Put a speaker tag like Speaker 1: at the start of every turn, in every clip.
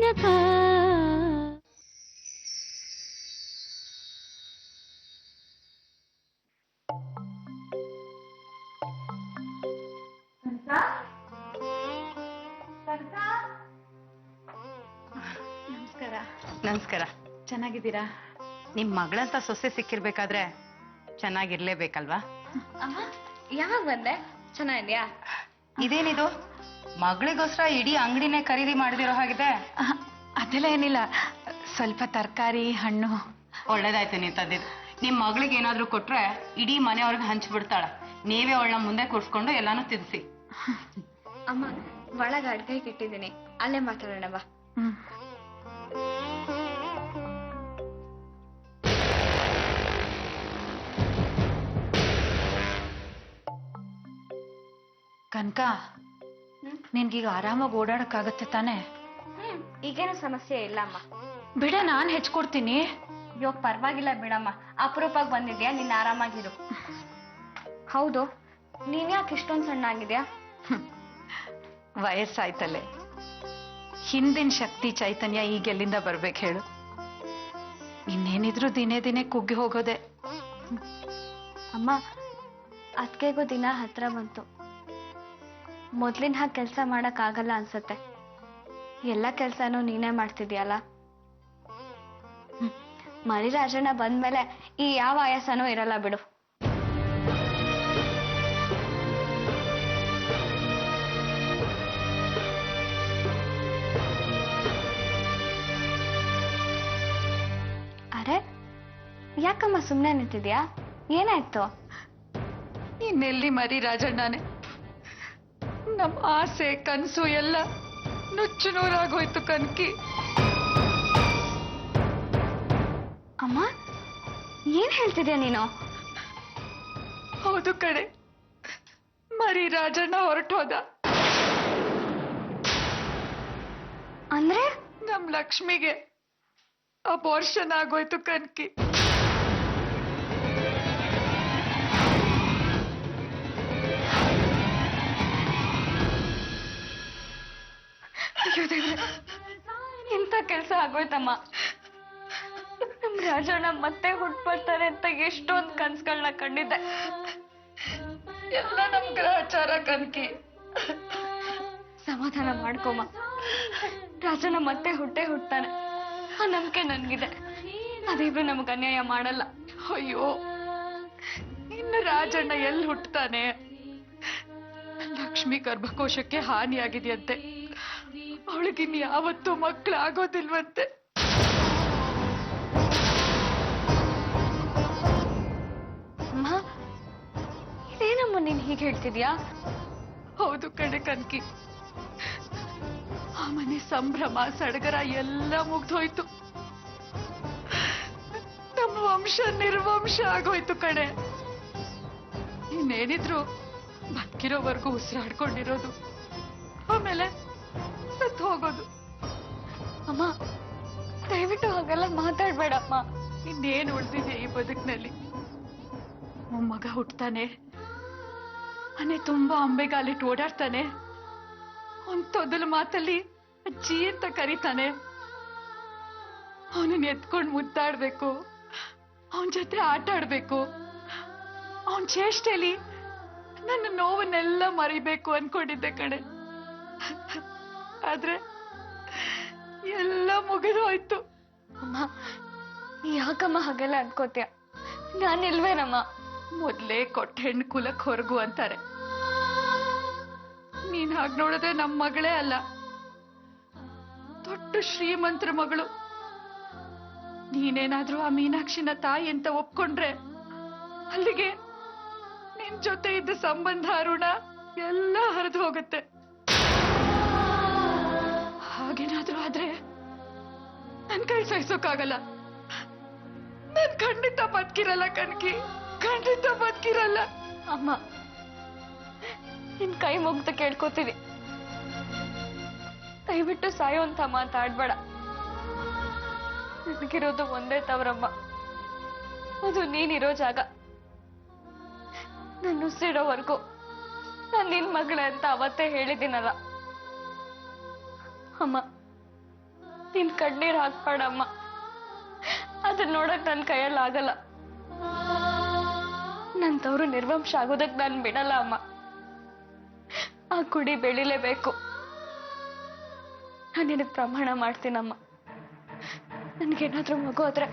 Speaker 1: ಯಥಾ.
Speaker 2: ನಮಸ್ಕಾರ.
Speaker 3: ನಮಸ್ಕಾರ.
Speaker 2: ಚೆನ್ನಾಗಿದ್ದೀರಾ?
Speaker 3: ನಿಮ್ ಮಗಳಂತ ಸೊಸೆ ಸಿಕ್ಕಿರ್ಬೇಕಾದ್ರೆ ಚೆನ್ನಾಗಿರ್ಲೇಬೇಕಲ್ವಾ?
Speaker 2: ಅಮ್ಮ ಯಾವಾಗ ಬಂದೆ? ಚೆನ್ನಾಗಿದ್ಯಾ?
Speaker 3: ಇದೇನಿದು, ಮಗಳಿಗೋಸ್ಕರ ಇಡೀ ಅಂಗಡಿನೇ ಖರೀದಿ ಮಾಡದಿರೋ ಹಾಗಿದೆ.
Speaker 2: ಅದೆಲ್ಲ ಏನಿಲ್ಲ, ಸ್ವಲ್ಪ ತರಕಾರಿ ಹಣ್ಣು.
Speaker 3: ಒಳ್ಳೇದಾಯ್ತು ನೀ ತಂದಿದ್ದು. ನಿಮ್ ಮಗಳಿಗೆ ಏನಾದ್ರೂ ಕೊಟ್ರೆ ಇಡೀ ಮನೆಯವ್ರಿಗೆ ಹಂಚ್ಬಿಡ್ತಾಳ. ನೀವೇ ಅವಳನ್ನ ಮುಂದೆ ಕೂರ್ಸ್ಕೊಂಡು ಎಲ್ಲಾನು ತಿನ್ಸಿ.
Speaker 2: ಅಮ್ಮ ಒಳಗ ಅಡ್ಗೆ ಇಟ್ಟಿದ್ದೀನಿ, ಅಲ್ಲೇ ಮಾತಾಡೋಣ ಬಾ. ಕನಕ, ನಿನ್ಗೀಗ ಆರಾಮಾಗಿ ಓಡಾಡಕ್ಕಾಗತ್ತೆ ತಾನೆ?
Speaker 4: ಈಗೇನು ಸಮಸ್ಯೆ ಇಲ್ಲ ಅಮ್ಮ.
Speaker 2: ಬಿಡ, ನಾನ್ ಹೆಚ್ಕೊಡ್ತೀನಿ.
Speaker 4: ಇವಾಗ ಪರವಾಗಿಲ್ಲ ಬಿಡಮ್ಮ, ಅಪರೂಪಕ್ಕೆ ಬಂದಿದ್ಯಾ, ನಿನ್ನ ಆರಾಮಾಗಿರು. ಹೌದು, ನೀನ್ ಯಾಕೆ ಇಷ್ಟೊಂದು ಸಣ್ಣ ಆಗಿದ್ಯಾ?
Speaker 2: ವಯಸ್ಸಾಯ್ತಲ್ಲೇ, ಹಿಂದಿನ ಶಕ್ತಿ ಚೈತನ್ಯ ಈಗೆಲ್ಲಿಂದ ಬರ್ಬೇಕು ಹೇಳು? ಇನ್ನೇನಿದ್ರು ದಿನೇ ದಿನೇ ಕುಗ್ಗಿ ಹೋಗೋದೆ.
Speaker 4: ಅಮ್ಮ, ಅದ್ಕೆಗೂ ದಿನ ಹತ್ರ ಬಂತು. ಮೊದ್ಲಿನ ಹಾಗೆ ಕೆಲಸ ಮಾಡಕ್ ಆಗಲ್ಲ ಅನ್ಸತ್ತೆ. ಎಲ್ಲ ಕೆಲ್ಸನೂ ನೀನೇ ಮಾಡ್ತಿದ್ಯಲ್ಲ. ಮರಿರಾಜಣ್ಣ ಬಂದ್ಮೇಲೆ ಈ ಯಾವ ಆಯಾಸನೂ ಇರಲ್ಲ ಬಿಡು. ಅರೆ, ಯಾಕಮ್ಮ ಸುಮ್ಮನೆ ನಿಂತಿದ್ಯಾ? ಏನಾಯ್ತು?
Speaker 2: ಇನ್ನೆಲ್ಲಿ ಮರಿ ರಾಜಣ್ಣನೇ, ನಮ್ಮ ಆಸೆ ಕನಸು ಎಲ್ಲ ನುಚ್ಚು ನೂರಾಗೋಯ್ತು ಕನ್ಕಿ.
Speaker 4: ಅಮ್ಮ, ಏನ್ ಹೇಳ್ತಿದ್ಯಾ ನೀನು?
Speaker 2: ಹೌದು ಕಡೆ, ಮರಿ ರಾಜಣ್ಣ ಹೊರಟೋದ.
Speaker 4: ಅಂದ್ರೆ
Speaker 2: ನಮ್ ಲಕ್ಷ್ಮಿಗೆ ಅಬೋರ್ಷನ್ ಆಗೋಯ್ತು ಕನ್ಕಿ.
Speaker 4: ಇಂಥ ಕೆಲ್ಸ ಆಗೋಯ್ತಮ್ಮ. ನಮ್ ರಾಜಣ್ಣ ಮತ್ತೆ ಹುಟ್ಬರ್ತಾರೆ ಅಂತ ಎಷ್ಟೊಂದು ಕನ್ಸುಗಳನ್ನ ಕಂಡಿದ್ದೆ.
Speaker 2: ಎಲ್ಲ ನಮ್ ಗ್ರಹಚಾರ ಕನ್ಕಿ.
Speaker 4: ಸಮಾಧಾನ ಮಾಡ್ಕೊಮ್ಮ, ರಾಜಣ್ಣ ಮತ್ತೆ ಹುಟ್ತಾನೆ, ಆ ನಂಬಿಕೆ ನನ್ಗಿದೆ. ಅದೇಬ್ರು ನಮಗ್ ಅನ್ಯಾಯ ಮಾಡಲ್ಲ.
Speaker 2: ಅಯ್ಯೋ, ಇನ್ನು ರಾಜಣ್ಣ ಎಲ್ಲಿ ಹುಟ್ಟತಾನೆ? ಲಕ್ಷ್ಮಿ ಗರ್ಭಕೋಶಕ್ಕೆ ಹಾನಿಯಾಗಿದೆಯಂತೆ, ಅವಳಿಗಿನ್ ಯಾವತ್ತೂ ಮಕ್ಕಳಾಗೋದಿಲ್ವಂತೆ.
Speaker 4: ಅಮ್ಮ, ಇದೇನಮ್ಮ ನೀನ್ ಹೀಗೆ ಹೇಳ್ತಿದ್ಯಾ?
Speaker 2: ಹೌದು ಕಡೆ ಕನ್ಕಿ, ಆ ಮನೆ ಸಂಭ್ರಮ ಸಡಗರ ಎಲ್ಲ ಮುಗ್ದೋಯ್ತು. ನಮ್ಮ ವಂಶ ನಿರ್ವಂಶ ಆಗೋಯ್ತು ಕಡೆ. ಇನ್ನೇನಿದ್ರು ಬದುಕಿರೋವರೆಗೂ ಉಸಿರಾಡ್ಕೊಂಡಿರೋದು, ಆಮೇಲೆ ಸತ್ತು ಹೋಗೋದು.
Speaker 4: ಅಮ್ಮ, ದಯವಿಟ್ಟು ಹಾಗೆಲ್ಲ ಮಾತಾಡ್ಬೇಡಮ್ಮ.
Speaker 2: ಇನ್ನೇನು ಉಳಿದಿದೆ ಈ ಬದುಕಿನಲ್ಲಿ? ಮೊಮ್ಮಗ ಹುಟ್ಟತಾನೆ, ಮನೆ ತುಂಬಾ ಅಂಬೆಗಾಲಿಟ್ಟು ಓಡಾಡ್ತಾನೆ, ಅವನ್ ತೊದಲು ಮಾತಲ್ಲಿ ಅಜ್ಜಿ ಅಂತ ಕರೀತಾನೆ. ಅವನನ್ನ ಎತ್ಕೊಂಡು ಮುದ್ದಾಡ್ಬೇಕು, ಅವನ ಜೊತೆ ಆಟ ಆಡ್ಬೇಕು, ಅವನ ಚೇಷ್ಟೆಲಿ ನನ್ನ ನೋವನ್ನೆಲ್ಲ ಮರಿಬೇಕು ಅನ್ಕೊಂಡಿದ್ದೆ ಕಣೆ. ಆದ್ರೆ ಎಲ್ಲ ಮುಗಿದು ಹೋಯ್ತು.
Speaker 4: ಅಮ್ಮ, ಯಾಕಮ್ಮ ಹಾಗೆಲ್ಲ ಅನ್ಕೋತೀಯ? ನಾನಿಲ್ವೇನಮ್ಮ?
Speaker 2: ಮೊದ್ಲೇ ಕೊಟ್ಟ ಹೆಣ್ಣು ಕುಲಕ್ ಹೊರಗು ಅಂತಾರೆ. ನೀನ್ ಹಾಗೆ ನೋಡಿದ್ರೆ ನಮ್ಮ ಮಗಳೇ ಅಲ್ಲ, ದೊಡ್ಡ ಶ್ರೀಮಂತರ ಮಗಳು. ನೀನೇನಾದ್ರೂ ಆ ಮೀನಾಕ್ಷಿನ ತಾಯಿ ಅಂತ ಒಪ್ಕೊಂಡ್ರೆ ಅಲ್ಲಿಗೆ ನಿನ್ ಜೊತೆ ಇದ್ದ ಸಂಬಂಧ ಋಣ ಎಲ್ಲ ಹರಿದು ಹೋಗುತ್ತೆ. ಹಾಗೇನಾದ್ರೂ ಆದ್ರೆ ನನ್ ಕೈ ಸಹಿಸೋಕ್ಕಾಗಲ್ಲ. ನನ್ ಖಂಡಿತ ಬದುಕಿರಲ್ಲ ಕಣ್ಕಿ, ಖಂಡಿತ ಬದುಕಿರಲ್ಲ.
Speaker 4: ಅಮ್ಮ, ನಿನ್ ಕೈ ಮುಗ್ದು ಕೇಳ್ಕೊತೀನಿ, ದಯವಿಟ್ಟು ಸಾಯೋಂತ ಮಾತಾಡ್ಬೇಡ. ನನಗಿರೋದು ಒಂದೇ ತವರಮ್ಮ, ಅದು ನೀನಿರೋ ಜಾಗ. ನನ್ನ ಉಸಿರೋವರೆಗೂ ನಾನು ನಿನ್ ಮಗಳೇ ಅಂತ ಅವತ್ತೇ ಹೇಳಿದ್ದೀನಲ್ಲ. ಅಮ್ಮ, ನೀನ್ ಕಣ್ಣೀರ್ ಹಾಕ್ಬೇಡಮ್ಮ. ಅದನ್ನ ನೋಡಕ್ ನನ್ ಕೈಯಲ್ಲಿ ಆಗಲ್ಲ. ನನ್ ತವರು ನಿರ್ವಂಶ ಆಗೋದಕ್ ನಾನ್ ಬಿಡಲ್ಲ ಅಮ್ಮ. ಆ ಕುಡಿ ಬೆಳಿಲೇಬೇಕು. ನಾನು ನಿನಗೆ ಪ್ರಮಾಣ ಮಾಡ್ತೀನಮ್ಮ. ನನ್ಗೇನಾದ್ರೂ ಮಗು ಆದ್ರೆ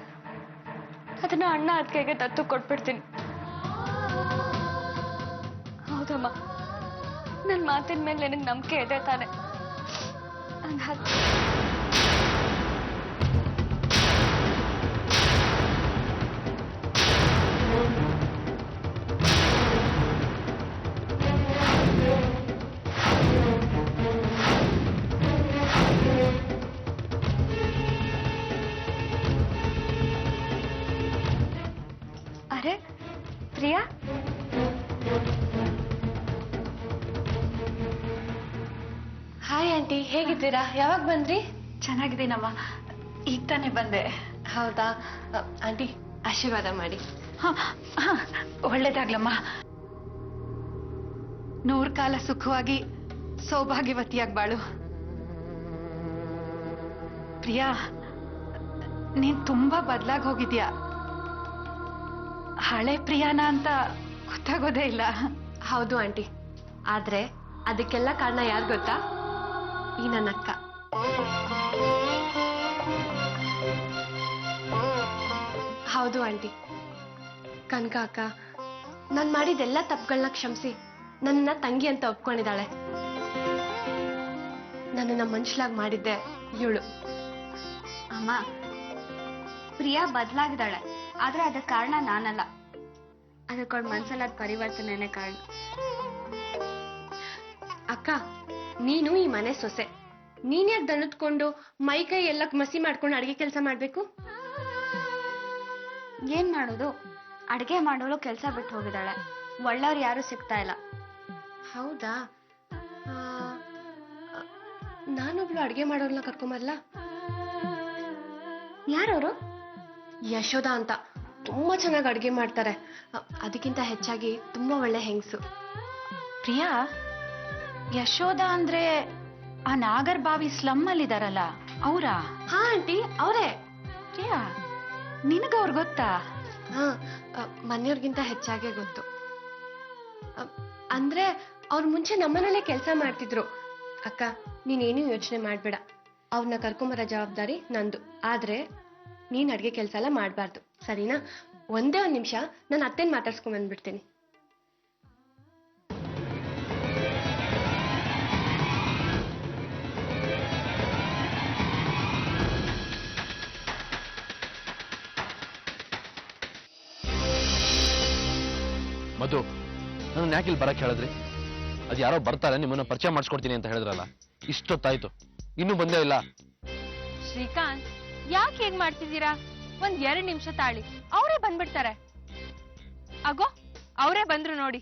Speaker 4: ಅದನ್ನ ಅಣ್ಣ ಅತ್ತಿಗೆಗೆ ದತ್ತು ಕೊಟ್ಬಿಡ್ತೀನಿ. ಹೌದಮ್ಮ, ನನ್ ಮಾತಿನ ಮೇಲೆ ನಿನಗೆ ನಂಬಿಕೆ ಇದೆ ತಾನೆ? ಅರೆ ಪ್ರಿಯಾ, ಹಾಯ್ ಆಂಟಿ, ಹೇಗಿದ್ದೀರಾ? ಯಾವಾಗ ಬಂದ್ರಿ?
Speaker 2: ಚೆನ್ನಾಗಿದ್ದೀನಮ್ಮ, ಈಗ ತಾನೇ ಬಂದೆ.
Speaker 4: ಹೌದಾ ಆಂಟಿ, ಆಶೀರ್ವಾದ ಮಾಡಿ.
Speaker 2: ಒಳ್ಳೇದಾಗ್ಲಮ್ಮ. 100 ಕಾಲ ಸುಖವಾಗಿ ಸೌಭಾಗ್ಯವತಿಯಾಗಿ ಬಾಳು. ಪ್ರಿಯಾ, ನೀನ್ ತುಂಬಾ ಬದಲಾಗಿ ಹೋಗಿದ್ಯಾ. ಹಳೆ ಪ್ರಿಯಾನ ಅಂತ ಗೊತ್ತಾಗೋದೇ ಇಲ್ಲ.
Speaker 4: ಹೌದು ಆಂಟಿ, ಆದ್ರೆ ಅದಕ್ಕೆಲ್ಲ ಕಾರಣ ಯಾರು ಗೊತ್ತಾ? ಈ ನನ್ನ ಅಕ್ಕ. ಹೌದು ಆಂಟಿ, ಕನಕ ಅಕ್ಕ ನಾನು ಮಾಡಿದೆಲ್ಲ ತಪ್ಪುಗಳನ್ನ ಕ್ಷಮಿಸಿ ನನ್ನನ್ನ ತಂಗಿ ಅಂತ ಒಪ್ಕೊಂಡಿದ್ದಾಳೆ. ನನ್ನನ್ನ ಮನುಷ್ಯಲಾಗಿ ಮಾಡಿದ್ದೆ ಇವಳು. ಅಮ್ಮ, ಪ್ರಿಯಾ ಬದಲಾಗಿದ್ದಾಳೆ, ಆದ್ರೆ ಅದಕ್ಕೆ ಕಾರಣ ನಾನಲ್ಲ. ಅದಕ್ಕೊಂದು ಮನ್ಸಲ್ಲ ಪರಿವರ್ತನೆನೇ ಕಾರಣ. ಅಕ್ಕ, ನೀನು ಈ ಮನೆ ಸೊಸೆ. ನೀನ್ ಯಾಕೆ ದಣದ್ಕೊಂಡು ಮೈ ಕೈ ಎಲ್ಲ ಮಸಿ ಮಾಡ್ಕೊಂಡು ಅಡಿಗೆ ಕೆಲಸ ಮಾಡ್ಬೇಕು? ಏನ್ ಮಾಡೋದು, ಅಡಿಗೆ ಮಾಡೋಳು ಕೆಲಸ ಬಿಟ್ಟು ಹೋಗಿದ್ದಾಳೆ. ಒಳ್ಳೆಯವ್ರು ಯಾರು ಸಿಗ್ತಾ ಇಲ್ಲ. ಹೌದಾ? ನಾನೊಬ್ಳು ಅಡಿಗೆ ಮಾಡೋರ್ನ ಕರ್ಕೊಂಬರ್ಲ? ಯಾರವರು? ಯಶೋಧ ಅಂತ. ತುಂಬಾ ಚೆನ್ನಾಗಿ ಅಡಿಗೆ ಮಾಡ್ತಾರೆ. ಅದಕ್ಕಿಂತ ಹೆಚ್ಚಾಗಿ ತುಂಬಾ ಒಳ್ಳೆ ಹೆಂಗಸು.
Speaker 2: ಪ್ರಿಯಾ, ಯಶೋಧ ಅಂದ್ರೆ ಆ ನಾಗರ್ಬಾವಿ ಸ್ಲಮ್ ಅಲ್ಲಿ ಇದಾರಲ್ಲ, ಅವರಾ?
Speaker 4: ಹಾ ಆಂಟಿ, ಅವರೇ.
Speaker 2: ಪ್ರಿಯಾ, ನಿನಗ ಅವ್ರು ಗೊತ್ತಾ?
Speaker 4: ಹಾ, ಮನೆಯವ್ರಿಗಿಂತ ಹೆಚ್ಚಾಗೆ ಗೊತ್ತು. ಅಂದ್ರೆ ಅವ್ರ ಮುಂಚೆ ನಮ್ಮನೇಲೆ ಕೆಲಸ ಮಾಡ್ತಿದ್ರು. ಅಕ್ಕ, ನೀನೇನು ಯೋಚನೆ ಮಾಡ್ಬೇಡ. ಅವ್ರನ್ನ ಕರ್ಕೊಂಬರೋ ಜವಾಬ್ದಾರಿ ನಂದು. ಆದ್ರೆ ನೀನ್ ಅಡ್ಗೆ ಕೆಲಸ ಎಲ್ಲ ಮಾಡ್ಬಾರ್ದು, ಸರಿನಾ? ಒಂದೇ ಒಂದ್ ನಿಮಿಷ, ನಾನು ಅತ್ತೆನ್ ಮಾತಾಡ್ಸ್ಕೊಂಡ್ ಬಂದ್ಬಿಡ್ತೀನಿ.
Speaker 1: ಮಧು, ನನ್ನ ಯಾಕೆ ಇಲ್ಲಿ ಬರಕ್ಕೆ ಹೇಳಿದ್ರಿ? ಅದು ಯಾರೋ ಬರ್ತಾರೆ, ನಿಮ್ಮನ್ನ ಪರಿಚಯ ಮಾಡಿಸ್ಕೊಡ್ತೀನಿ ಅಂತ ಹೇಳಿದ್ರಲ್ಲ, ಇಷ್ಟೊತ್ತಾಯ್ತು ಇನ್ನೂ ಬಂದೇ ಇಲ್ಲ.
Speaker 5: ಶ್ರೀಕಾಂತ್, ಯಾಕೆ ಹೇಗ್ ಮಾಡ್ತಿದ್ದೀರಾ? ಒಂದ್ 2 ನಿಮಿಷ ತಾಳಿ, ಅವರೇ ಬಂದ್ಬಿಡ್ತಾರೆ. ಅಗೋ, ಅವರೇ ಬಂದ್ರು ನೋಡಿ.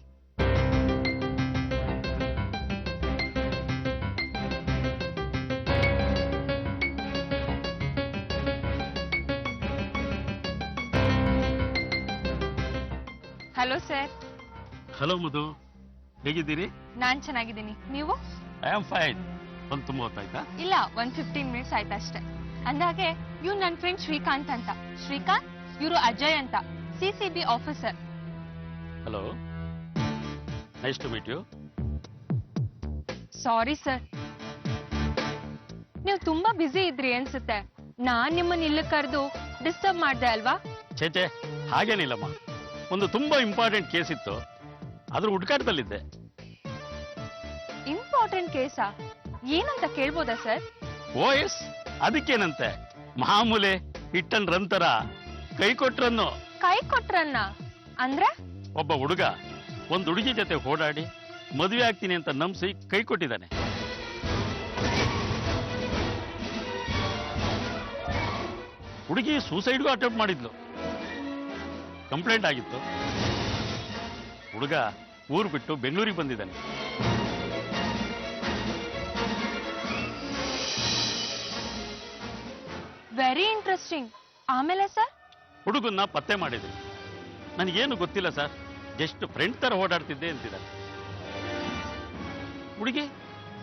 Speaker 5: Hello sir.
Speaker 6: ಹಲೋ ಮಧು, ಹೇಗಿದ್ದೀರಿ?
Speaker 5: ನಾನ್ ಚೆನ್ನಾಗಿದ್ದೀನಿ, ನೀವು?
Speaker 6: I am fine. ಒಂದು ತುಂಬ ಹೊತ್ತಾಯ್ತಾ?
Speaker 5: ಇಲ್ಲ, 15 ಮಿನಿಟ್ಸ್ ಆಯ್ತು ಅಷ್ಟೇ. ಅಂದಾಗೆ ಇವ್ ನನ್ನ ಫ್ರೆಂಡ್ ಶ್ರೀಕಾಂತ್ ಅಂತ. ಶ್ರೀಕಾಂತ್, ಇವರು ಅಜಯ್ ಅಂತ, CCB officer.
Speaker 6: Hello, nice to meet you.
Speaker 5: Sorry sir, ನೀವು ತುಂಬಾ ಬ್ಯುಸಿ ಇದ್ರಿ ಅನ್ಸುತ್ತೆ. ನಾನ್ ನಿಮ್ಮನ್ನ ಇಲ್ಲಿ ಕರೆದು ಡಿಸ್ಟರ್ಬ್ ಮಾಡ್ದೆ ಅಲ್ವಾ?
Speaker 6: ಛೇ, ಹಾಗೇನಿಲ್ಲಮ್ಮ. ಒಂದು ತುಂಬಾ ಇಂಪಾರ್ಟೆಂಟ್ ಕೇಸ್ ಇತ್ತು, ಅದ್ರ ಹುಡುಕಾಟದಲ್ಲಿದ್ದೆ.
Speaker 5: ಇಂಪಾರ್ಟೆಂಟ್ ಕೇಸಾ? ಏನಂತ ಕೇಳ್ಬೋದಾ ಸರ್?
Speaker 6: ಓ ಎಸ್, ಅದಕ್ಕೇನಂತೆ, ಮಾಮೂಲೆ ಹಿಟ್ ಅಂಡ್ ರನ್ ತರ ಕೈ ಕೊಟ್ರನ್ನು.
Speaker 5: ಕೈ ಕೊಟ್ರನ್ನ ಅಂದ್ರೆ?
Speaker 6: ಒಬ್ಬ ಹುಡುಗ ಒಂದು ಹುಡುಗಿ ಜೊತೆ ಓಡಾಡಿ ಮದುವೆ ಆಗ್ತೀನಿ ಅಂತ ನಂಬಿಸಿ ಕೈ ಕೊಟ್ಟಿದ್ದಾನೆ. ಹುಡುಗಿ ಸೂಸೈಡ್ಗೂ ಅಟೆಂಪ್ಟ್ ಮಾಡಿದ್ಲು. ಕಂಪ್ಲೇಂಟ್ ಆಗಿತ್ತು. ಹುಡುಗ ಊರು ಬಿಟ್ಟು ಬೆಂಗಳೂರಿಗೆ ಬಂದಿದ್ದಾನೆ.
Speaker 5: Very interesting. ಆಮೇಲೆ ಸರ್?
Speaker 6: ಹುಡುಗನ್ನ ಪತ್ತೆ ಮಾಡಿದ್ವಿ. ನನಗೇನು ಗೊತ್ತಿಲ್ಲ ಸರ್, ಜಸ್ಟ್ ಫ್ರೆಂಡ್ ತರ ಓಡಾಡ್ತಿದ್ದೆ ಅಂತಿದ್ದಾಳೆ. ಹುಡುಗಿ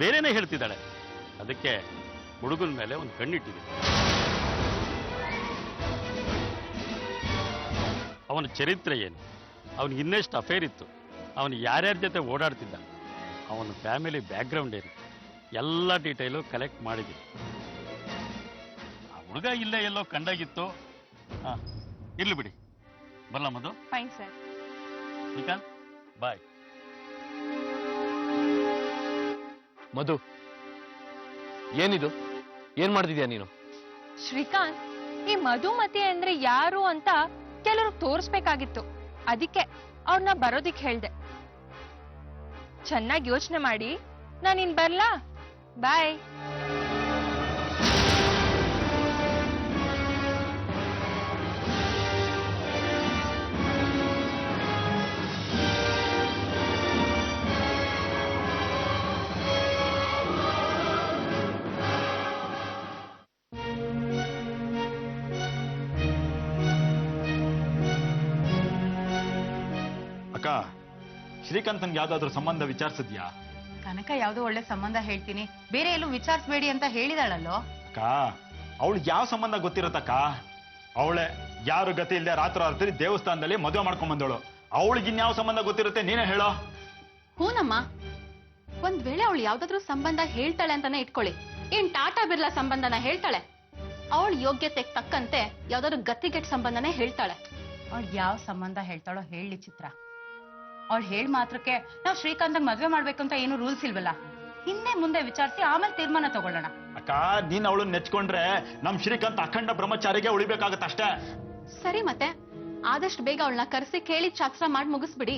Speaker 6: ಬೇರೆನೇ ಹೇಳ್ತಿದ್ದಾಳೆ. ಅದಕ್ಕೆ ಹುಡುಗನ ಮೇಲೆ ಒಂದು ಕಣ್ಣಿಟ್ಟಿದ್ದೀನಿ. ಅವನ ಚರಿತ್ರೆ ಏನು, ಅವನಿಗೆ ಇನ್ನೆಷ್ಟು ಅಫೇರ್ ಇತ್ತು, ಅವನು ಯಾರ್ಯಾರ ಜೊತೆ ಓಡಾಡ್ತಿದ್ದ, ಅವನ ಫ್ಯಾಮಿಲಿ ಬ್ಯಾಕ್ಗ್ರೌಂಡ್ ಏನು, ಎಲ್ಲ ಡೀಟೇಲು ಕಲೆಕ್ಟ್ ಮಾಡಿದ್ದೀನಿ. ಆ ಹುಡುಗ ಇಲ್ಲೇ ಎಲ್ಲೋ ಕಂಡಾಗಿತ್ತು. ಹಾಂ, ಇರ್ಲಿ ಬಿಡಿ. ಬರಲ್ಲ Madhu?
Speaker 5: Fine sir.
Speaker 6: Srikanth bye.
Speaker 1: Madhu, ಏನಿದು? ಏನ್ ಮಾಡ್ತಿದ್ಯಾ ನೀನು?
Speaker 5: ಶ್ರೀಕಾಂತ್, ಈ ಮಧುಮತಿ ಅಂದ್ರೆ ಯಾರು ಅಂತ ಕೆಲವ್ರಿಗೆ ತೋರಿಸ್ಬೇಕಾಗಿತ್ತು. ಅದಕ್ಕೆ ಅವ್ರನ್ನ ಬರೋದಿಕ್ ಹೇಳ್ದೆ. ಚೆನ್ನಾಗಿ ಯೋಚನೆ ಮಾಡಿ ನಾನಿನ್ ಬರ್ಲಾ? ಬಾಯ್.
Speaker 7: ಅಕ್ಕ, ಶ್ರೀಕಾಂತನ್ಗೆ ಯಾವ್ದಾದ್ರು ಸಂಬಂಧ ವಿಚಾರಿಸಿದ್ಯಾ?
Speaker 3: ಕನಕ ಯಾವ್ದೋ ಒಳ್ಳೆ ಸಂಬಂಧ ಹೇಳ್ತೀನಿ, ಬೇರೆ ಎಲ್ಲೂ ವಿಚಾರಿಸ್ಬೇಡಿ ಅಂತ ಹೇಳಿದಾಳಲ್ಲೋ.
Speaker 7: ಅಕ್ಕ, ಅವಳಿಗೆ ಯಾವ ಸಂಬಂಧ ಗೊತ್ತಿರತ್ತಕ್ಕ? ಅವಳೆ ಯಾರು ಗತಿ ಇಲ್ಲದೆ ರಾತ್ರಿ ದೇವಸ್ಥಾನದಲ್ಲಿ ಮದುವೆ ಮಾಡ್ಕೊಂಡ್ ಬಂದವಳು. ಅವಳಿಗೆ ಇನ್ಯಾವ ಸಂಬಂಧ ಗೊತ್ತಿರುತ್ತೆ, ನೀನೇ ಹೇಳೋ.
Speaker 8: ಹೂನಮ್ಮ, ಒಂದ್ ವೇಳೆ ಅವಳು ಯಾವ್ದಾದ್ರು ಸಂಬಂಧ ಹೇಳ್ತಾಳೆ ಅಂತಾನೆ ಇಟ್ಕೊಳ್ಳಿ, ಏನ್ ಟಾಟಾ ಬಿರ್ಲಾ ಸಂಬಂಧನ ಹೇಳ್ತಾಳೆ? ಅವಳ ಯೋಗ್ಯತೆಗೆ ತಕ್ಕಂತೆ ಯಾವ್ದಾದ್ರು ಗತಿಗೆಟ್ ಸಂಬಂಧನೇ ಹೇಳ್ತಾಳೆ.
Speaker 3: ಅವಳು ಯಾವ ಸಂಬಂಧ ಹೇಳ್ತಾಳೋ ಹೇಳಿ ಚಿತ್ರ. ಅವಳು ಹೇಳ್ ಮಾತ್ರಕ್ಕೆ ನಾವು ಶ್ರೀಕಾಂತಂಗ್ ಮದ್ವೆ ಮಾಡ್ಬೇಕು ಅಂತ ಏನು ರೂಲ್ಸ್ ಇಲ್ವಲ್ಲ. ಹಿಂದೆ ಮುಂದೆ ವಿಚಾರಿಸಿ ಆಮೇಲೆ ತೀರ್ಮಾನ ತಗೊಳ್ಳೋಣ.
Speaker 7: ಅಕ್ಕ, ನೀನ್ ಅವಳನ್ನ ನೆಚ್ಕೊಂಡ್ರೆ ನಮ್ ಶ್ರೀಕಾಂತ್ ಅಖಂಡ ಬ್ರಹ್ಮಚಾರಿಗೆ ಉಳಿಬೇಕಾಗತ್ತಷ್ಟೇ.
Speaker 8: ಸರಿ, ಮತ್ತೆ ಆದಷ್ಟು ಬೇಗ ಅವಳನ್ನ ಕರೆಸಿ ಕೇಳಿ ಶಾಸ್ತ್ರ ಮಾಡಿ ಮುಗಿಸ್ಬಿಡಿ.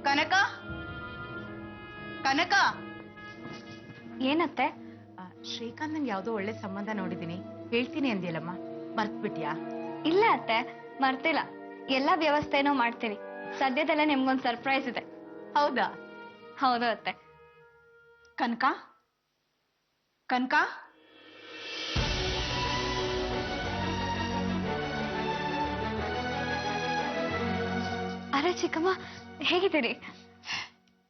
Speaker 3: ಕನಕ, ಕನಕ,
Speaker 5: ಏನತ್ತೆ?
Speaker 3: ಶ್ರೀಕಾಂತಂಗ್ ಯಾವ್ದೋ ಒಳ್ಳೆ ಸಂಬಂಧ ನೋಡಿದೀನಿ, ಹೇಳ್ತೀನಿ ಅಂದಿಯಲ್ಲಮ್ಮ, ಮರ್ತ್ಬಿಟ್ಯಾ?
Speaker 9: ಇಲ್ಲ ಅತ್ತೆ, ಮರ್ತಿಲ್ಲ. ಎಲ್ಲ ವ್ಯವಸ್ಥೆನೂ ಮಾಡ್ತೀನಿ. ಸದ್ಯದಲ್ಲೇ ನಿಮ್ಗೊಂದು ಸರ್ಪ್ರೈಸ್ ಇದೆ.
Speaker 3: ಹೌದಾ?
Speaker 9: ಹೌದು ಅತ್ತೆ.
Speaker 3: ಕನಕ, ಕನಕ,
Speaker 9: ಅರೆ ಚಿಕ್ಕಮ್ಮ, ಹೇಗಿದ್ದೀರಿ?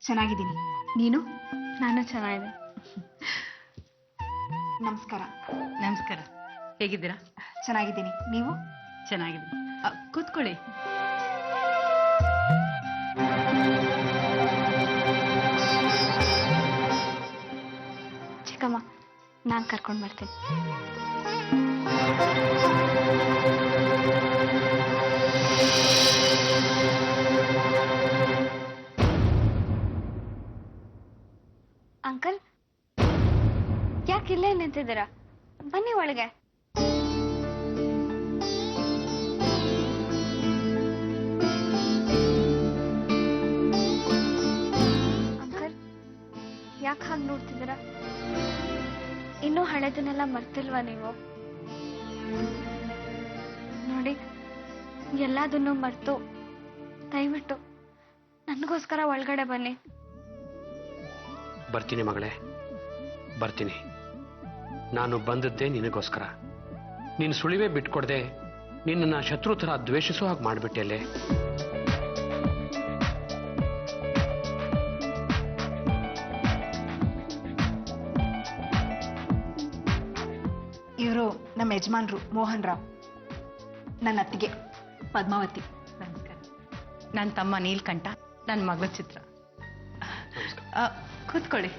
Speaker 8: ಚೆನ್ನಾಗಿದ್ದೀನಿ, ನೀನು?
Speaker 9: ನಾನು ಚೆನ್ನಾಗಿದೆ.
Speaker 8: ನಮಸ್ಕಾರ.
Speaker 3: ನಮಸ್ಕಾರ. ಹೇಗಿದ್ದೀರಾ?
Speaker 8: ಚೆನ್ನಾಗಿದ್ದೀನಿ, ನೀವು?
Speaker 3: ಚೆನ್ನಾಗಿದ್ದೀನಿ. ಕೂತ್ಕೊಳ್ಳಿ.
Speaker 9: ಚಿಕ್ಕಮ್ಮ, ನಾನ್ ಕರ್ಕೊಂಡ್ ಬರ್ತೀನಿ. ಅಂಕಲ್, ಯಾಕೆ ಇಲ್ಲೇ ನಿಂತಿದ್ದೀರಾ? ಬನ್ನಿ ಒಳಗೆ. ಅಂಕಲ್, ಯಾಕೆ ಹಾಗೆ ನೋಡ್ತಿದ್ದೀರಾ? ಇನ್ನೂ ಹಳೆದನ್ನೆಲ್ಲ ಮರ್ತಿಲ್ವಾ ನೀವು? ನೋಡಿ, ಎಲ್ಲದನ್ನು ಮರ್ತು ದಯವಿಟ್ಟು ನನಗೋಸ್ಕರ ಒಳಗಡೆ ಬನ್ನಿ.
Speaker 10: ಬರ್ತೀನಿ ಮಗಳೇ, ಬರ್ತೀನಿ. ನಾನು ಬಂದದ್ದೇ ನಿನಗೋಸ್ಕರ. ನೀನು ಸುಳಿವೇ ಬಿಟ್ಕೊಡ್ದೆ ನಿನ್ನ ಶತ್ರು ಥರ ದ್ವೇಷಿಸೋ ಹಾಗೆ ಮಾಡಿಬಿಟ್ಟೆ ಅಲ್ಲೇ.
Speaker 8: ಇವರು ನಮ್ಮ ಯಜಮಾನ್ರು ಮೋಹನ್ ರಾವ್, ನನ್ನ ಅತ್ತಿಗೆ ಪದ್ಮಾವತಿ.
Speaker 3: ನಮಸ್ಕಾರ. ನನ್ನ ತಮ್ಮ ನೀಲ್ಕಂಠ, ನನ್ನ ಮಗಳ ಚಿತ್ರ. ಕೂತ್ಕೊಳ್ಳಿ.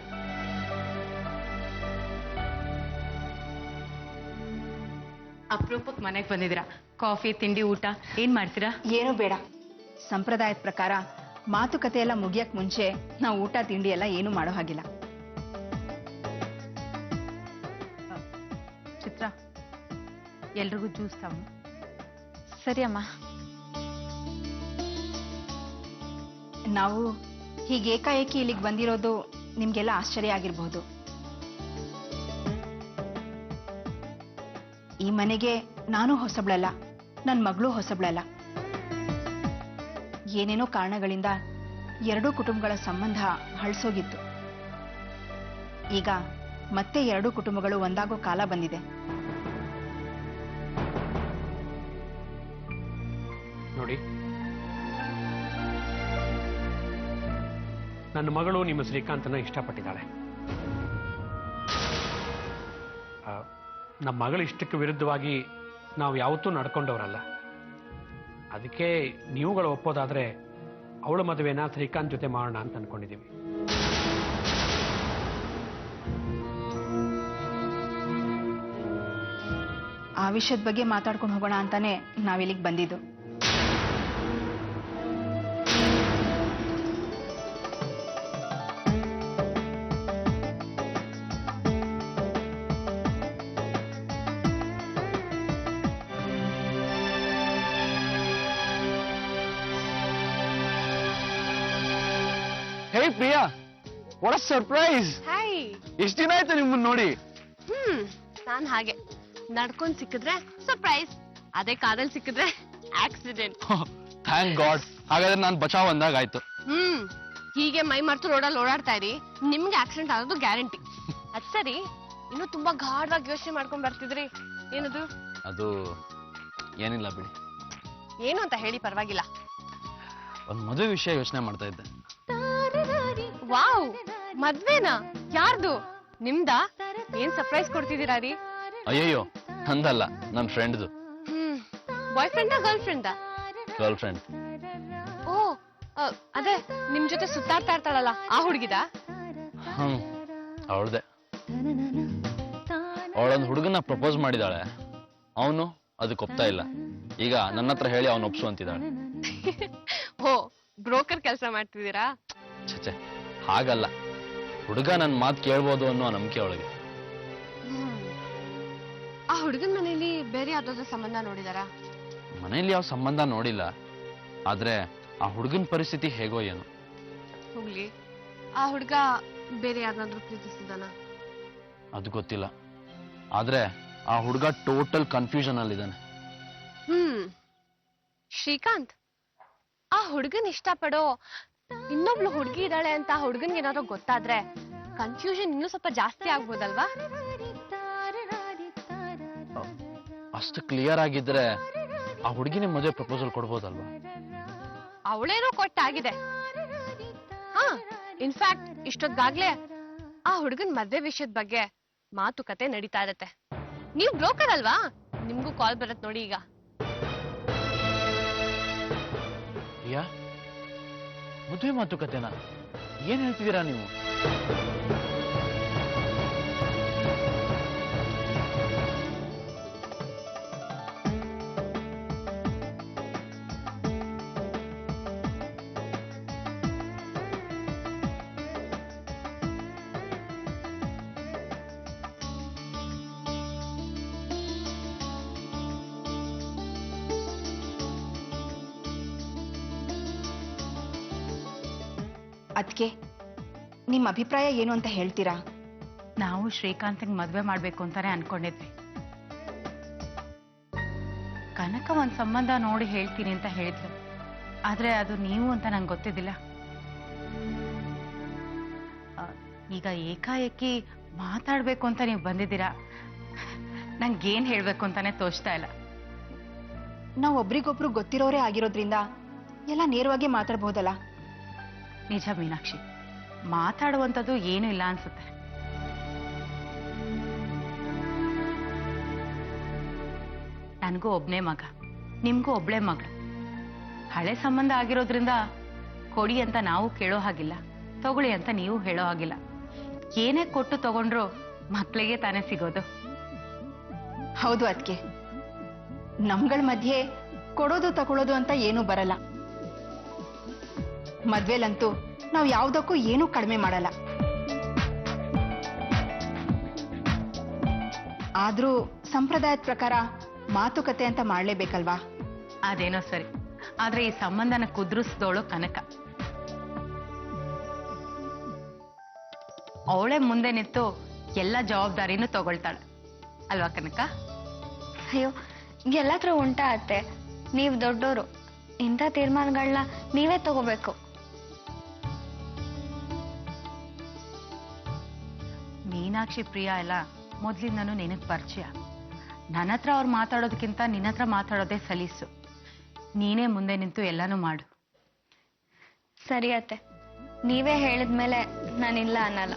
Speaker 3: ಅಪರೂಪಕ್ಕೆ ಮನೆಗೆ ಬಂದಿದ್ದೀರಾ. ಕಾಫಿ, ತಿಂಡಿ, ಊಟ ಏನ್ ಮಾಡ್ತೀರಾ?
Speaker 8: ಏನು ಬೇಡ, ಸಂಪ್ರದಾಯದ ಪ್ರಕಾರ ಮಾತುಕತೆ ಎಲ್ಲ ಮುಗಿಯಕ್ ಮುಂಚೆ ನಾವು ಊಟ ತಿಂಡಿ ಎಲ್ಲ ಏನು ಮಾಡೋ ಹಾಗಿಲ್ಲ.
Speaker 3: ಚಿತ್ರ, ಎಲ್ರಿಗೂ ಜ್ಯೂಸ್ ತಮ್ಮ.
Speaker 9: ಸರಿ ಅಮ್ಮ.
Speaker 8: ನಾವು ಹೀಗೆ ಏಕಾಏಕಿ ಇಲ್ಲಿಗೆ ಬಂದಿರೋದು ನಿಮ್ಗೆಲ್ಲ ಆಶ್ಚರ್ಯ ಆಗಿರ್ಬಹುದು. ಈ ಮನೆಗೆ ನಾನು ಹೊಸಬ್ಳಲ್ಲ, ನನ್ನ ಮಗಳು ಹೊಸಬ್ಳಲ್ಲ. ಏನೇನೋ ಕಾರಣಗಳಿಂದ ಎರಡೂ ಕುಟುಂಬಗಳ ಸಂಬಂಧ ಹಳ್ಸೋಗಿತ್ತು. ಈಗ ಮತ್ತೆ ಎರಡೂ ಕುಟುಂಬಗಳು ಒಂದಾಗೋ ಕಾಲ ಬಂದಿದೆ.
Speaker 10: ನೋಡಿ, ನನ್ನ ಮಗಳು ನಿಮ್ಮ ಶ್ರೀಕಾಂತನ ಇಷ್ಟಪಟ್ಟಿದ್ದಾಳೆ. ನಮ್ಮ ಮಗಳ ಇಷ್ಟಕ್ಕೆ ವಿರುದ್ಧವಾಗಿ ನಾವು ಯಾವತ್ತೂ ನಡ್ಕೊಂಡವರಲ್ಲ. ಅದಕ್ಕೆ ನೀವುಗಳು ಒಪ್ಪೋದಾದ್ರೆ ಅವಳ ಮದುವೆನ ಶ್ರೀಕಾಂತ್ ಜೊತೆ ಮಾಡೋಣ ಅಂತ ಅನ್ಕೊಂಡಿದ್ದೀವಿ.
Speaker 11: ಆ ವಿಷಯದ ಬಗ್ಗೆ ಮಾತಾಡ್ಕೊಂಡು ಹೋಗೋಣ ಅಂತಾನೆ ನಾವಿಲ್ಲಿಗೆ ಬಂದಿದ್ದು.
Speaker 1: ಹೇ ಪ್ರಿಯಾ, ವಾಟ್ ಸರ್ಪ್ರೈಸ್!
Speaker 4: ಹಾಯ್.
Speaker 1: ಎಷ್ಟು ದಿನ ಆಯ್ತು ನಿಮ್ಮನ್ನ ನೋಡಿ.
Speaker 4: ನಾನ್ ಹಾಗೆ ನಡ್ಕೊಂಡ್ ಸಿಕ್ಕಿದ್ರೆ ಸರ್ಪ್ರೈಸ್, ಅದೇ ಕಾದಲ್ಲಿ ಸಿಕ್ಕಿದ್ರೆ ಆಕ್ಸಿಡೆಂಟ್.
Speaker 1: Thank god. ಹಾಗಾದ್ರೆ ನಾನು ಬಚಾವ್ ಅಂದಾಗ ಆಯ್ತು.
Speaker 4: ಹೀಗೆ ಮೈ ಮರ್ತು ರೋಡಲ್ಲಿ ಓಡಾಡ್ತಾ ಇರಿ, ನಿಮ್ಗೆ ಆಕ್ಸಿಡೆಂಟ್ ಆಗೋದು ಗ್ಯಾರಂಟಿ. ಅದ್ ಸರಿ, ಇನ್ನು ತುಂಬಾ ಗಾಢವಾಗಿ ಯೋಚನೆ ಮಾಡ್ಕೊಂಡ್ ಬರ್ತಿದ್ರಿ. ಏನದು?
Speaker 1: ಅದು ಏನಿಲ್ಲ ಬಿಡಿ.
Speaker 4: ಏನು ಅಂತ ಹೇಳಿ, ಪರವಾಗಿಲ್ಲ.
Speaker 1: ಒಂದ್ ಮದುವೆ ವಿಷಯ ಯೋಚನೆ ಮಾಡ್ತಾ ಇದ್ದೆ.
Speaker 4: ವಾವ್, ಮದ್ವೆನಾ? ಯಾರ್ದು? ನಿಮ್ದಾ? ಏನ್ ಸರ್ಪ್ರೈಸ್ ಕೊಡ್ತಿದ್ದೀರಾ ರೀ?
Speaker 1: ಅಯ್ಯಯ್ಯೋ, ನಂದಲ್ಲ, ನನ್ನ ಫ್ರೆಂಡ್ದು.
Speaker 4: ಬಾಯ್ ಫ್ರೆಂಡಾ ಗರ್ಲ್ ಫ್ರೆಂಡಾ?
Speaker 1: Girl friend.
Speaker 4: ಓ, ಅದೇ ನಿಮ್ ಜೊತೆ ಸುತ್ತಾಡ್ತಾ ಇರ್ತಾಳಲ್ಲ ಆ ಹುಡುಗಿದ?
Speaker 1: ಅವಳ್ದೆ. ಅವಳೊಂದು ಹುಡುಗನ ಪ್ರಪೋಸ್ ಮಾಡಿದಾಳೆ. ಅವನು ಅದಕ್ಕೆ ಒಪ್ತಾ ಇಲ್ಲ. ಈಗ ನನ್ನ ಹತ್ರ ಹೇಳಿ ಅವನು ಒಪ್ಸು ಅಂತಿದ್ದಾಳೆ.
Speaker 4: ಓ, ಬ್ರೋಕರ್ ಕೆಲಸ ಮಾಡ್ತಿದ್ದೀರಾ?
Speaker 1: ಛೆ, ಹಾಗಲ್ಲ. ಹುಡುಗ ನನ್ನ ಮಾತು ಕೇಳ್ಬೋದು ಅನ್ನೋ ನಂಬಿಕೆ ಅವಳಿಗೆ.
Speaker 4: ಆ ಹುಡುಗನ ಮನೇಲಿ ಬೇರೆ ಯಾವ್ದಾದ್ರು ಸಂಬಂಧ ನೋಡಿದಾರಾ?
Speaker 1: ಮನೇಲಿ ಯಾವ ಸಂಬಂಧ ನೋಡಿಲ್ಲ. ಆದ್ರೆ ಆ ಹುಡುಗನ ಪರಿಸ್ಥಿತಿ ಹೇಗೋ ಏನು.
Speaker 4: ಹೋಗ್ಲಿ, ಆ ಹುಡುಗ ಬೇರೆ ಯಾರನ್ನಾದ್ರೂ ಪ್ರೀತಿಸಿದಾನ?
Speaker 1: ಅದು ಗೊತ್ತಿಲ್ಲ. ಆದ್ರೆ ಆ ಹುಡುಗ ಟೋಟಲ್ ಕನ್ಫ್ಯೂಷನ್ ಅಲ್ಲಿದ್ದಾನೆ.
Speaker 4: ಶ್ರೀಕಾಂತ್, ಆ ಹುಡುಗನ್ ಇಷ್ಟಪಡೋ ಇನ್ನೊಬ್ಳು ಹುಡುಗಿ ಇದ್ದಾಳೆ ಅಂತ ಆ ಹುಡುಗನ್ಗೆ ಏನಾದ್ರು ಗೊತ್ತಾದ್ರೆ ಕನ್ಫ್ಯೂಷನ್ ಇನ್ನೂ ಸ್ವಲ್ಪ ಜಾಸ್ತಿ ಆಗ್ಬೋದಲ್ವಾ?
Speaker 1: ಅಷ್ಟು ಕ್ಲಿಯರ್ ಆಗಿದ್ರೆ ಆ ಹುಡುಗಿನೇ ಮದುವೆ ಪ್ರಪೋಸಲ್ ಕೊಡ್ಬೋದಲ್ವಾ?
Speaker 4: ಅವಳೇನೋ ಕೊಟ್ಟಾಗಿದೆ. ಹಾ, ಇನ್ಫ್ಯಾಕ್ಟ್ ಇಷ್ಟೊತ್ತಾಗ್ಲೇ ಆ ಹುಡುಗನ್ ಮದ್ವೆ ವಿಷಯದ ಬಗ್ಗೆ ಮಾತುಕತೆ ನಡೀತಾ ಇರತ್ತೆ. ನೀವು ಬ್ರೋಕರ್ ಅಲ್ವಾ? ನಿಮ್ಗೂ ಕಾಲ್ ಬರತ್ ನೋಡಿ ಈಗ.
Speaker 1: ಯಾ, ಮದುವೆ ಮಾತುಕತೆನಾ? ಏನ್ ಹೇಳ್ತಿದ್ದೀರಾ ನೀವು?
Speaker 11: ಅದಕ್ಕೆ ನಿಮ್ಮ ಅಭಿಪ್ರಾಯ ಏನು ಅಂತ ಹೇಳ್ತೀರಾ?
Speaker 3: ನಾವು ಶ್ರೀಕಾಂತ್ಗೆ ಮದ್ವೆ ಮಾಡ್ಬೇಕು ಅಂತಾನೆ ಅನ್ಕೊಂಡಿದ್ವಿ. ಕನಕ ಒಂದ್ ಸಂಬಂಧ ನೋಡಿ ಹೇಳ್ತೀನಿ ಅಂತ ಹೇಳಿದ್ಲು. ಆದ್ರೆ ಅದು ನೀವು ಅಂತ ನಂಗೆ ಗೊತ್ತಿದ್ದಿಲ್ಲ. ಈಗ ಏಕಾಏಕಿ ಮಾತಾಡ್ಬೇಕು ಅಂತ ನೀವು ಬಂದಿದ್ದೀರಾ. ನಂಗೇನ್ ಹೇಳ್ಬೇಕು ಅಂತಾನೆ ತೋಚ್ತಾ ಇಲ್ಲ.
Speaker 11: ನಾವು ಒಬ್ರಿಗೊಬ್ರು ಗೊತ್ತಿರೋರೇ ಆಗಿರೋದ್ರಿಂದ ಎಲ್ಲ ನೇರವಾಗಿ ಮಾತಾಡ್ಬೋದಲ್ಲ?
Speaker 3: ನಿಜ ಮೀನಾಕ್ಷಿ, ಮಾತಾಡುವಂಥದ್ದು ಏನೂ ಇಲ್ಲ ಅನ್ಸುತ್ತೆ. ನನಗೂ ಒಬ್ನೇ ಮಗ, ನಿಮ್ಗೂ ಒಬ್ಳೆ ಮಗಳು. ಹಳೆ ಸಂಬಂಧ ಆಗಿರೋದ್ರಿಂದ ಕೊಡಿ ಅಂತ ನಾವು ಕೇಳೋ ಹಾಗಿಲ್ಲ, ತಗೊಳ್ಳಿ ಅಂತ ನೀವು ಹೇಳೋ ಹಾಗಿಲ್ಲ. ಏನೇ ಕೊಟ್ಟು ತಗೊಂಡ್ರು ಮಕ್ಕಳಿಗೆ ತಾನೇ ಸಿಗೋದು.
Speaker 11: ಹೌದು, ಅದಕ್ಕೆ ನಮ್ಗಳ ಮಧ್ಯೆ ಕೊಡೋದು ತಗೊಳ್ಳೋದು ಅಂತ ಏನೂ ಬರಲ್ಲ. ಮದ್ವೆಲಂತೂ ನಾವು ಯಾವುದಕ್ಕೂ ಏನೂ ಕಡಿಮೆ ಮಾಡಲ್ಲ. ಆದ್ರೂ ಸಂಪ್ರದಾಯದ ಪ್ರಕಾರ ಮಾತುಕತೆ ಅಂತ ಮಾಡ್ಲೇಬೇಕಲ್ವಾ?
Speaker 3: ಅದೇನೋ ಸರಿ, ಆದ್ರೆ ಈ ಸಂಬಂಧನ ಕುದುರಿಸಿದವಳು ಕನಕ. ಅವಳೇ ಮುಂದೆ ನಿಂತು ಎಲ್ಲ ಜವಾಬ್ದಾರಿನೂ ತಗೊಳ್ತಾಳೆ ಅಲ್ವಾ ಕನಕ?
Speaker 9: ಅಯ್ಯೋ, ಎಲ್ಲಾದ್ರೂ ಉಂಟಾ ಅತ್ತೆ? ನೀವು ದೊಡ್ಡೋರು, ಇಂಥ ತೀರ್ಮಾನಗಳನ್ನ ನೀವೇ ತಗೋಬೇಕು.
Speaker 3: ಮೀನಾಕ್ಷಿ ಪ್ರಿಯಾ ಎಲ್ಲ ಮೊದ್ಲಿಂದನೂ ನಿನಗ್ ಪರಿಚಯ. ನನ್ನ ಹತ್ರ ಅವ್ರು ಮಾತಾಡೋದಕ್ಕಿಂತ ನಿನ್ನ ಹತ್ರ ಮಾತಾಡೋದೇ ಸಲೀಸು. ನೀನೇ ಮುಂದೆ ನಿಂತು ಎಲ್ಲಾನು ಮಾಡು.
Speaker 9: ಸರಿ ಅತ್ತೆ, ನೀವೇ ಹೇಳಿದ್ಮೇಲೆ ನಾನಿಲ್ಲ ಅನ್ನಲ್ಲ.